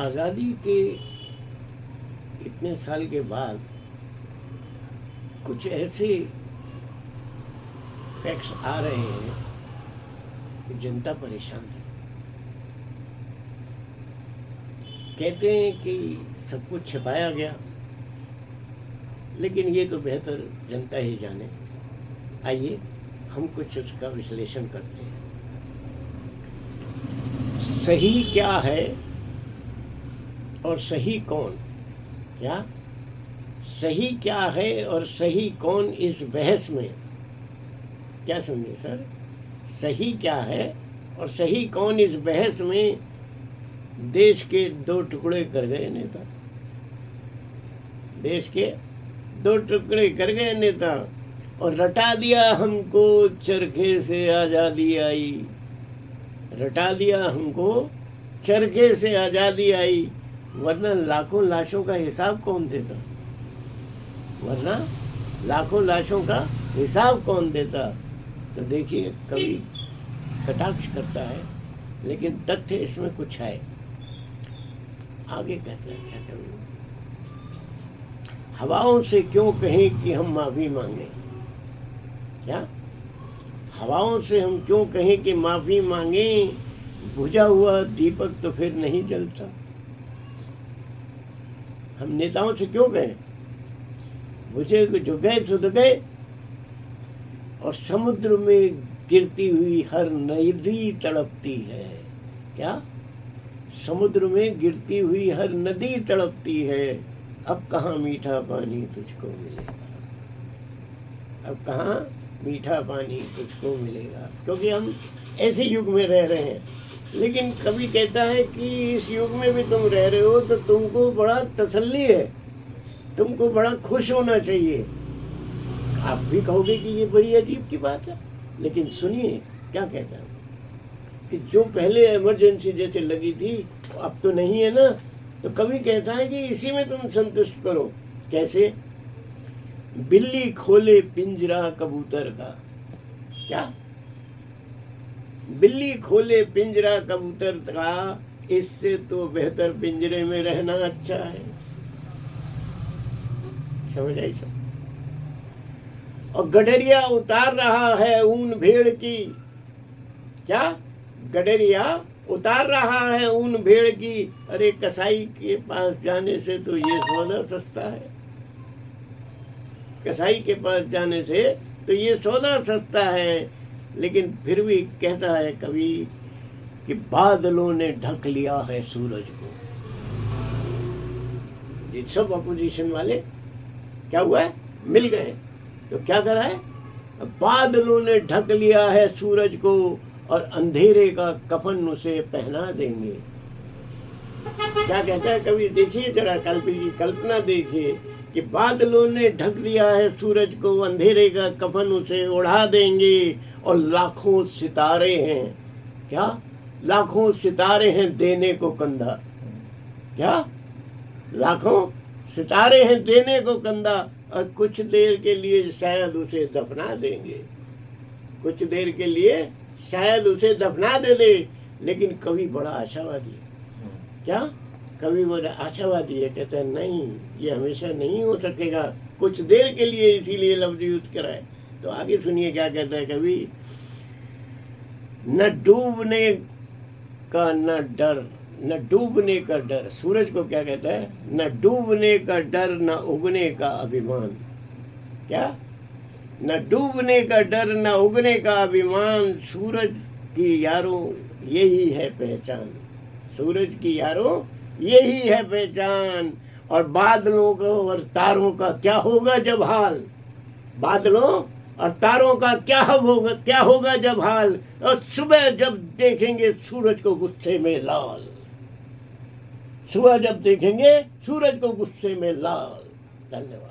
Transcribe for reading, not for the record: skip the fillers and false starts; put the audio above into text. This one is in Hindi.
आज़ादी के इतने साल के बाद कुछ ऐसे फैक्ट्स आ रहे हैं कि जनता परेशान है। कहते हैं कि सब कुछ छिपाया गया, लेकिन ये तो बेहतर जनता ही जाने। आइए हम कुछ उसका विश्लेषण करते हैं। सही क्या है और सही कौन? क्या सही क्या है और सही कौन इस बहस में? क्या समझे सर? सही क्या है और सही कौन इस बहस में देश के दो टुकड़े कर गए नेता। देश के दो टुकड़े कर गए नेता और रटा दिया हमको चरखे से आज़ादी आई। रटा दिया हमको चरखे से आज़ादी आई, वरना लाखों लाशों का हिसाब कौन देता? वरना लाखों लाशों का हिसाब कौन देता? तो देखिए, कवि कटाक्ष करता है, लेकिन तथ्य इसमें कुछ है। आगे कहते हैं क्या कवि? हवाओं से क्यों कहें कि हम माफ़ी मांगे? क्या हवाओं से हम क्यों कहें कि माफ़ी मांगे? बुझा हुआ दीपक तो फिर नहीं जलता। हम नेताओं से क्यों कहें? बुझे जो गए सो तो गए। और समुद्र में गिरती हुई हर नदी तड़पती है। क्या? समुद्र में गिरती हुई हर नदी तड़पती है। अब कहाँ मीठा पानी तुझको मिलेगा? अब कहाँ मीठा पानी तुझको मिलेगा? क्योंकि हम ऐसे युग में रह रहे हैं। लेकिन कवि कहता है कि इस युग में भी तुम रह रहे हो तो तुमको बड़ा तसल्ली है, तुमको बड़ा खुश होना चाहिए। आप भी कहोगे कि ये बड़ी अजीब की बात है, लेकिन सुनिए क्या कहता है कि जो पहले इमरजेंसी जैसे लगी थी अब तो नहीं है ना। तो कवि कहता है कि इसी में तुम संतुष्ट करो। कैसे? बिल्ली खोले पिंजरा कबूतर का। क्या? बिल्ली खोले पिंजरा कबूतर का, इससे तो बेहतर पिंजरे में रहना अच्छा है। समझ आई सब? और गडरिया उतार रहा है ऊन भेड़ की। क्या? गडरिया उतार रहा है ऊन भेड़ की। अरे कसाई के पास जाने से तो ये सौदा सस्ता है। कसाई के पास जाने से तो ये सौदा सस्ता है। लेकिन फिर भी कहता है कवि कि बादलों ने ढक लिया है सूरज को। ये सब अपोजिशन वाले क्या हुआ है? मिल गए। तो क्या करा है? बादलों ने ढक लिया है सूरज को और अंधेरे का कफन उसे पहना देंगे। क्या कहता है कवि? देखिए जरा, कल्पना देखिए कि बादलों ने ढक लिया है सूरज को, अंधेरे का कफन उसे उड़ा देंगे और लाखों सितारे हैं। क्या? लाखों सितारे हैं देने को कंधा। क्या? लाखों सितारे हैं देने को कंधा और कुछ देर के लिए शायद उसे दफना देंगे। कुछ देर के लिए शायद उसे दफना दे। लेकिन कवि बड़ा आशावादी है। क्या? कवि बड़ा आशावादी है। कहते हैं नहीं, ये हमेशा नहीं हो सकेगा, कुछ देर के लिए, इसीलिए लफ्ज यूज करा है। तो आगे सुनिए क्या कहता है कवि। न डूबने का न डर, न डूबने का डर। सूरज को क्या कहता है? न डूबने का डर न उगने का अभिमान। क्या? न डूबने का डर न उगने का अभिमान। सूरज की यारों यही है पहचान। सूरज की यारों यही है पहचान। और बादलों को और तारों का क्या होगा जब हाल? बादलों और तारों का क्या होगा जब हाल? और सुबह जब देखेंगे सूरज को गुस्से में लाल। सुबह जब देखेंगे सूरज को गुस्से में लाल। धन्यवाद।